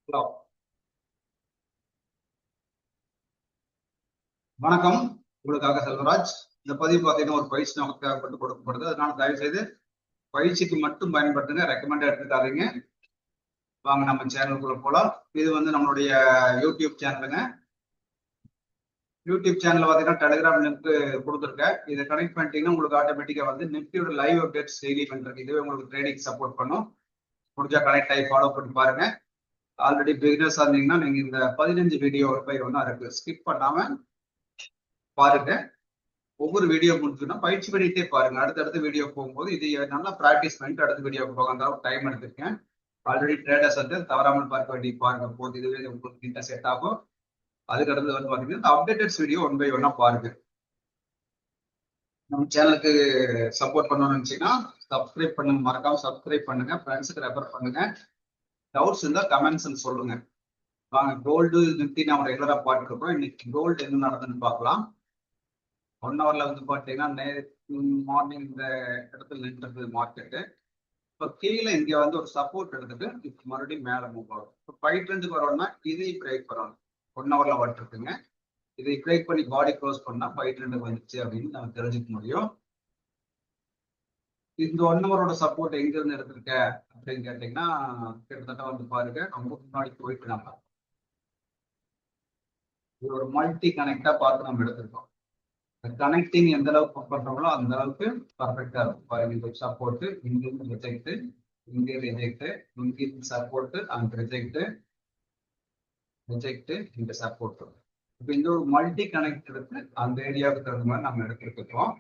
Hello, வணக்கம். உங்களுக்காக செல்வராஜ். இந்த பதிவு பார்த்தீங்கன்னா ஒரு பயிற்சி நமக்கு தேவைப்பட்டு கொடுக்கப்படுது. அதனால தயவு செய்து பயிற்சிக்கு மட்டும் பயன்படுத்துங்க, ரெக்கமெண்ட் எடுத்துக்காதீங்க. வாங்க நம்ம சேனலுக்குள்ள போலாம். இது வந்து நம்மளுடைய யூடியூப் சேனலுங்க. யூடியூப் சேனல்ல பார்த்தீங்கன்னா டெலிகிராம் லிங்க் கொடுத்துருக்கேன். இதை கனெக்ட் பண்ணிட்டீங்கன்னா உங்களுக்கு ஆட்டோமேட்டிக்கா வந்து நிஃப்டியோட லைவ் அப்டேட்ஸ் டெய்லி பண்றது. இதுவே உங்களுக்கு ட்ரேடிங் சப்போர்ட் பண்ணும். முடிஞ்சா கனெக்ட் ஆகி ஃபாலோ பண்ணி பாருங்க. ஆல்ரெடி பிகினர்ஸா இருந்தீங்கன்னா நீங்க இந்த 15 வீடியோ ஒன்னா இருக்கு, ஸ்கிப் பண்ணாம பாருங்க. ஒவ்வொரு வீடியோ முடிச்சுன்னா பயிற்சி பண்ணிட்டே பாருங்க. அடுத்தடுத்த வீடியோ போகும்போது இது நல்லா ப்ராக்டிஸ் பண்ணிட்டு அடுத்த வீடியோ போக அந்த டைம் எடுத்திருக்கேன். ஆல்ரெடி ட்ரேடர்ஸ் வந்து தவறாமல் பார்க்க வேண்டிய பாருங்க போது இதுவே உங்களுக்கு இந்த செட் ஆகும். அதுக்கு அடுத்து வந்து பாத்தீங்கன்னா இந்த அப்டேட்டட்ஸ் வீடியோ ஒன் பை ஒன்னா பாருங்க. நம்ம சேனலுக்கு சப்போர்ட் பண்ணணும்னு நினைச்சீங்கன்னா சப்ஸ்கிரைப் பண்ணுங்க, மறக்காம சப்ஸ்கிரைப் பண்ணுங்க, ஃப்ரெண்ட்ஸுக்கு ரெஃபர் பண்ணுங்க. டவுட்ஸ் இருந்தா கமெண்ட்ஸ் சொல்லுங்க. வாங்க கோல்டு நிஃப்டி நம்ம ரெகுலரா பார்த்துட்டு இருக்கோம். இன்னைக்கு கோல்டு என்ன நடக்குதுன்னு பார்க்கலாம். 1 ஹவர்ல வந்து பாத்தீங்கன்னா மார்னிங் இந்த இடத்துல நின்றது மார்க்கெட்டு. இப்போ கீழே இங்க வந்து ஒரு சப்போர்ட் எடுத்துட்டு இப்போ மறுபடியும் மேல மூவ் ஆகும். இப்போ 5 வரோம்னா இதை பிரேக் பண்ணணும். 1 ஹவர்ல வந்துருக்குங்க. இதை பிரேக் பண்ணி பாடி க்ளோஸ் பண்ணா 5 வந்துச்சு அப்படின்னு நம்ம தெரிஞ்சுக்க முடியும். இந்த 1 ஹவரோட சப்போர்ட் எங்க இருந்து எடுத்திருக்க அப்படின்னு கேட்டீங்கன்னா கிட்டத்தட்ட வந்து பாருங்க ரொம்ப முன்னாடி போயிட்டு நம்ம இது ஒரு மல்டி கனெக்டா பார்த்து நம்ம எடுத்திருக்கோம். கனெக்டிங் எந்த அளவுக்கு பண்றோங்களோ அந்த அளவுக்கு பர்ஃபெக்டா இருக்கும். பாருங்க இந்த சப்போர்ட் இங்கிருந்து ரிஜெக்ட், இங்க ரிஜெக்ட், இங்கிருந்து சப்போர்ட் அண்ட் ரிஜெக்ட், ரிஜெக்ட், இந்த சப்போர்ட். இப்போ இந்த ஒரு மல்டி கனெக்ட் எடுத்து அந்த ஏரியாவுக்கு தகுந்த மாதிரி நம்ம எடுத்துருக்கோம்.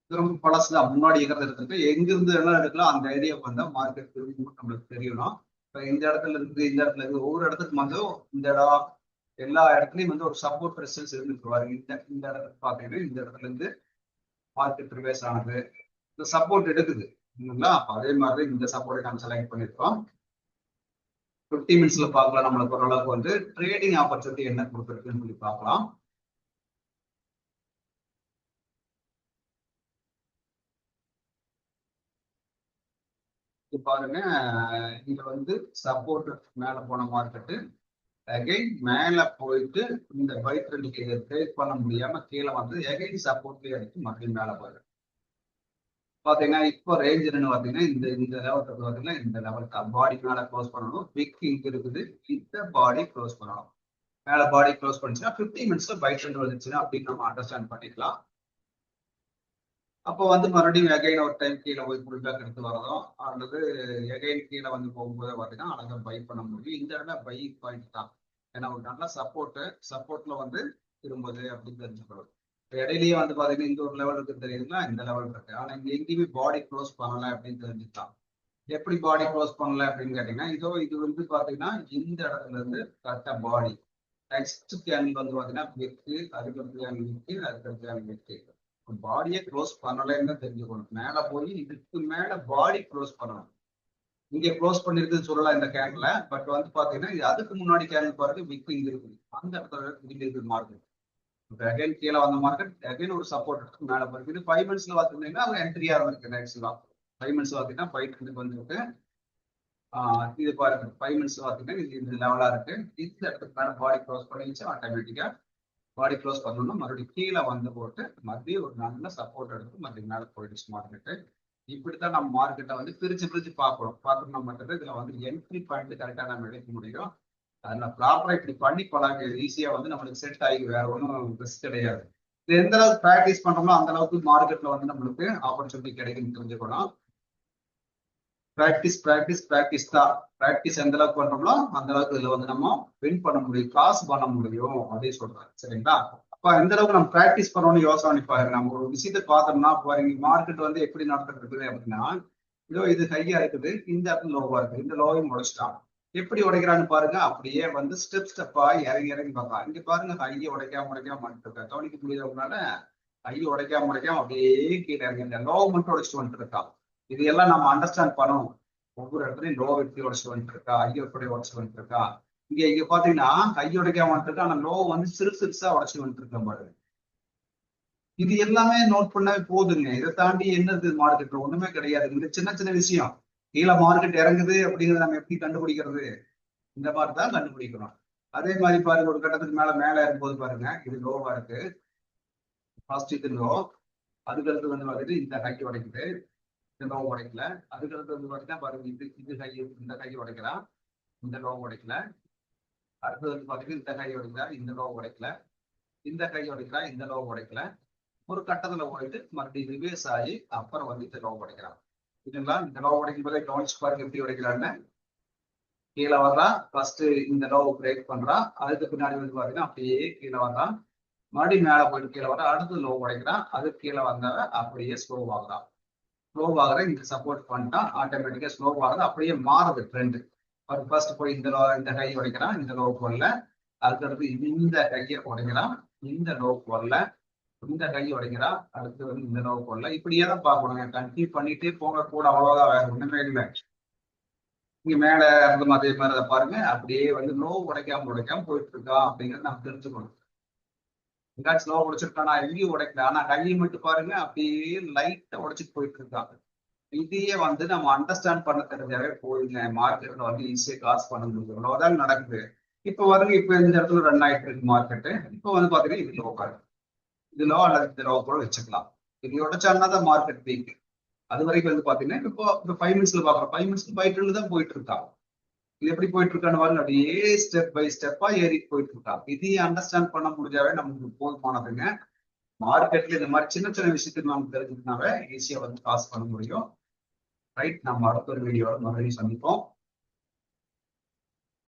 இது ரொம்ப பழசுதான், முன்னாடி இருக்கிறது எடுத்துட்டு எங்கிருந்து எல்லாம் எடுக்கலாம் அந்த ஏரியாவுக்கு வந்தா மார்க்கெட் நம்மளுக்கு தெரியணும். இப்போ இந்த இடத்துல இருந்து இந்த இடத்துல இருந்து ஒவ்வொரு இடத்துக்கு வந்து இந்த இடம் எல்லா இடத்துலயும் வந்து ஒரு சப்போர்ட் ரெசிஸ்டன்ஸ் இருந்துட்டு பாருங்க. இந்த இடத்துல பாத்தீங்கன்னா இந்த இடத்துல இருந்து மார்க்கெட் ரிவர்ஸ் ஆனது, இந்த சப்போர்ட் எடுக்குது இல்லைங்களா? அப்ப அதே மாதிரி இந்த சப்போர்ட்டை நம்ம செலக்ட் பண்ணிருக்கோம். 50 மினிட்ஸ்ல பார்க்கலாம். நம்மளுக்கு ஓரளவுக்கு வந்து ட்ரேடிங் ஆப்பர்ச்சுனிட்டி என்ன கொடுத்துருக்குன்னு சொல்லி பார்க்கலாம். பாருங்க இங்க வந்து சப்போர்ட் மேல போன மார்க்கெட்டு அகைன் மேல போயிட்டு இந்த பை ட்ரெண்டுக்கு பிரேக் பண்ண முடியாம கீழே வந்து அகைன் சப்போர்ட்லயே எடுத்து மறுபடியும் மேல போயிடும். பாத்தீங்கன்னா இப்போ ரேஞ்ச் என்னன்னு பாத்தீங்கன்னா இந்த இந்த லெவலுக்கு பாத்தீங்கன்னா இந்த லெவல் பாடி மேல க்ளோஸ் பண்ணணும். விக் இங்க இருக்குது, இந்த பாடி க்ளோஸ் பண்ணணும். மேல பாடி க்ளோஸ் பண்ணிச்சுன்னா 50 மினிட்ஸ்ல பை ட்ரெண்ட் வந்துச்சுன்னா அப்படின்னு நம்ம அண்டர்ஸ்டாண்ட் பண்ணிக்கலாம். அப்போ வந்து மறுபடியும் எகைன் ஒரு டைம் கீழே போய் புல் பேக் எடுத்து வரதும் அல்லது எகைன் கீழே வந்து போகும்போது பார்த்தீங்கன்னா அழகாக பை பண்ண முடியும். இந்த இடத்துல பை பாயிண்ட் தான். ஏன்னா ஒரு நல்ல சப்போர்ட்ல வந்து திரும்புது அப்படின்னு தெரிஞ்சுக்கணும். இடையிலேயே வந்து பாத்தீங்கன்னா இந்த ஒரு லெவல் இருக்கு தெரியுதுன்னா இந்த லெவல் இருக்கு. ஆனா இங்க எங்கேயுமே பாடி க்ளோஸ் பண்ணல அப்படின்னு தெரிஞ்சுக்கலாம். எப்படி பாடி க்ளோஸ் பண்ணல அப்படின்னு கேட்டீங்கன்னா இது வந்து பாத்தீங்கன்னா இந்த இடத்துல இருந்து கரெக்டா பாடி நெக்ஸ்ட் கேண்டில் வந்து பாத்தீங்கன்னா வெக்கு, அதுக்கடுத்து கேண்டில் வெக்கு, அதுக்கடுத்து கேண்டில் வெக்கு. பாடியை க்ளோஸ் பண்ணலன்னு தெரிஞ்சுக்கணும். மேல போய் இதுக்கு மேல பாடி க்ளோஸ் பண்ணணும். இங்க க்ளோஸ் பண்ணிருக்குன்னு சொல்லலாம் இந்த கேண்டில். பட் வந்து பாத்தீங்கன்னா இது அதுக்கு முன்னாடி கேண்டில் பாருங்க விக்கு இங்க இருக்குது, அந்த இடத்துல இங்க இருக்குது மார்க்கெட். அகைன் கீழே வந்த மார்க்கெட் அகைன் ஒரு சப்போர்ட் எடுத்து மேல போயிருக்கு. இது 5 மினிட்ஸ்ல பாத்தீங்கன்னா அது என்ட்ரியா இருக்கு. ஆக்சுவலா 5 மினிட்ஸ் பாத்தீங்கன்னா 5 வந்துருக்கு. இது பாருங்க 5 மினிட்ஸ் பாத்தீங்கன்னா இது இந்த லெவலா இருக்கு. இந்த இடத்துக்கு மேல பாடி க்ளோஸ் பண்ணிச்சு ஆட்டோமேட்டிக்கா பாடி க்ளோஸ் பண்ணணும். மறுபடியும் கீழே வந்து போட்டு மறுபடியும் ஒரு நல்ல சப்போர்ட் எடுத்து மறுபடியும் மேலே போயிடுச்சு மார்க்கெட்டு. இப்படித்தான் நம்ம மார்க்கெட்டை வந்து பிரிச்சு பார்க்கணும் மட்டும்தான் இதுல வந்து என்ட்ரி பாயிண்ட் கரெக்டா நம்ம எடுக்க முடியும். அதுல ப்ராப்பரா இப்படி பண்ணி பழக ஈஸியா வந்து நம்மளுக்கு செட் ஆகி வேற ஒன்றும் ரிஸ்க் கிடையாது. இது எந்த அளவுக்கு ப்ராக்டிஸ் பண்றோமோ அந்த அளவுக்கு மார்க்கெட்ல வந்து நம்மளுக்கு ஆப்பர்ச்சுனிட்டி கிடைக்குன்னு தெரிஞ்சுக்கணும். ப்ராக்டிஸ் தான். ப்ராக்டிஸ் எந்த அளவுக்கு பண்றோமோ அந்த அளவுக்கு இதுல வந்து நம்ம வின் பண்ண முடியும், காசு பண்ண முடியும் அப்படின்னு சொல்றாங்க. சரிங்களா? அப்ப எந்த அளவுக்கு நம்ம ப்ராக்டிஸ் பண்ணணும்னு யோசனை பண்ணி பாருங்க. நம்ம ஒரு விஷயத்தை பார்த்தோம்னா பாருங்க மார்க்கெட் வந்து எப்படி நடந்துட்டு இருக்குது அப்படின்னா இதோ இது ஹையா இருக்குது, இந்த இடத்துல லோவா இருக்கு, இந்த லோவையும் உடைச்சிட்டான். எப்படி உடைக்கிறான்னு பாருங்க. அப்படியே வந்து ஸ்டெப்பா இறங்கி பார்க்கலாம். இங்க பாருங்க ஹையை உடைக்காம வந்துட்டு கவனிக்க முடியாதவங்களால ஹையை உடைக்காம அப்படியே கீழே இறங்கி லோ மட்டும் உடைச்சிட்டு வந்துட்டு இருக்கான். இது எல்லாம் நம்ம அண்டர்ஸ்டாண்ட் பண்ணணும். ஒவ்வொரு இடத்துலயும் லோ வெட்டி உடச்சு வந்துட்டு இருக்கா, ஐயோடைய உடச்சு வந்துட்டு இருக்கா. இங்க பாத்தீங்கன்னா கையுடைக்காம வந்துட்டு இருக்கா, ஆனா லோ வந்து சிறுசா உடச்சு வந்துட்டு இருக்க பாருங்க. இது எல்லாமே நோட் பண்ணவே போதுங்க. இதை தாண்டி என்னது மார்க்கெட்ல ஒண்ணுமே கிடையாது. இந்த சின்ன விஷயம் கீழே மார்க்கெட் இறங்குது அப்படிங்கறத நம்ம எப்படி கண்டுபிடிக்கிறது? இந்த மாதிரி தான் கண்டுபிடிக்கணும். அதே மாதிரி பாருங்க, ஒரு கட்டத்துக்கு மேல இருக்கும்போது பாருங்க, இது லோவா இருக்கு, ஃபர்ஸ்ட் இது லோ, அதுக்கடுத்து வந்து பாத்தீங்கன்னா இந்த ஹை உடைக்குது, இந்த லோ உடைக்கல. அதுக்கடுத்து வந்து பாத்தீங்கன்னா பாருங்க, இது ஹை, இந்த ஹை உடைக்கலாம், இந்த லோ உடைக்கல. அடுத்தது வந்து பாத்தீங்கன்னா இந்த ஹை உடைக்கலாம், இந்த லோ உடைக்கல. இந்த ஹை உடைக்கலாம், இந்த லோ உடைக்கல. ஒரு கட்டத்துல போயிட்டு மறுபடியும் ரிவேர்ஸ் ஆகி அப்புறம் வந்து இந்த லோ உடைக்கிறான். இதுங்களா, இந்த லோ உடைக்கும் போதே கவனிச்சு பாருங்க எப்படி உடைக்கிறான்னு. கீழே வர்றான், ஃபர்ஸ்ட் இந்த லோ பிரேக் பண்றான், அதுக்கு பின்னாடி வந்து பாத்தீங்கன்னா அப்படியே கீழே வர்றான், மறுபடியும் மேல போயிட்டு கீழே வர்றான், அடுத்து லோ உடைக்கிறான், அது கீழே வந்தவன் அப்படியே ஸ்லோ ஆகுறான். ஸ்லோ ஆகுற இந்த சப்போர்ட் பண்ணிட்டான், ஆட்டோமேட்டிக்கா ஸ்லோ ஆகுறது அப்படியே மாறுது ட்ரெண்ட். அவர் ஃபர்ஸ்ட் போய் இந்த லோ, இந்த கை உடைக்கிறான், இந்த லோ வரல. அதுக்கடுத்து இந்த கையை உடைக்கிறான், இந்த லோ வரல. இந்த கை உடைக்கிறான், அடுத்து வந்து இந்த லோ வரல. இப்படியே தான் பார்க்கணுங்க, கண்டினியூ பண்ணிட்டே போங்க கூட, அவ்வளவுதான், வேற ஒண்ணுமே இல்லை. இங்க மேல இருந்த அதே மாதிரி அதை பாருங்க, அப்படியே வந்து லோ உடைக்காம போயிட்டு இருக்கா அப்படிங்கறத நம்ம தெரிஞ்சுக்கணும். எங்காச்சும் லோ உடைச்சிருக்கானா, எங்கேயும் உடைக்கல, ஆனா கையை மட்டும் பாருங்க அப்படியே லைட்டா உடைச்சிட்டு போயிட்டு இருக்காங்க. இதையே வந்து நம்ம அண்டர்ஸ்டாண்ட் பண்ண தெரிஞ்சாவே போதுங்க, மார்க்கெட்ல வந்து ஈஸியா காசு பண்ண முடியும். அவ்வளவுதான் நடக்குது. இப்ப வருங்க, இப்ப இந்த இடத்துல ரன் ஆயிட்டு இருக்கு மார்க்கெட்டு. இப்ப வந்து பாத்தீங்கன்னா இது லோ கார்டு, இது லோ அல்லது இந்த லோ கூட வச்சுக்கலாம். இது உடைச்சாங்கன்னா தான் மார்க்கெட் வீக். அது வரைக்கும் வந்து பாத்தீங்கன்னா இப்போ 5 மினிட்ஸ்ல பாக்குறோம், 5 மினிட்ஸ் பை ட்ரெண்ட் தான் போயிட்டு இருக்காங்க. இது எப்படி போயிட்டு இருக்கான்னு பாருங்க, அப்படியே ஸ்டெப் பை ஸ்டெப்பா ஏறிட்டு போயிட்டு இருக்காங்க. இதையும் அண்டர்ஸ்டாண்ட் பண்ண முடிஞ்சாவே நமக்கு போதுமானதுங்க. மார்க்கெட்ல இந்த மாதிரி சின்ன சின்ன விஷயத்துக்கு நமக்கு தெரிஞ்சுக்கினாவே ஈஸியா வந்து காசு பண்ண முடியும். ரைட், நம்ம அடுத்த ஒரு வீடியோட மறுபடியும் சந்திப்போம்.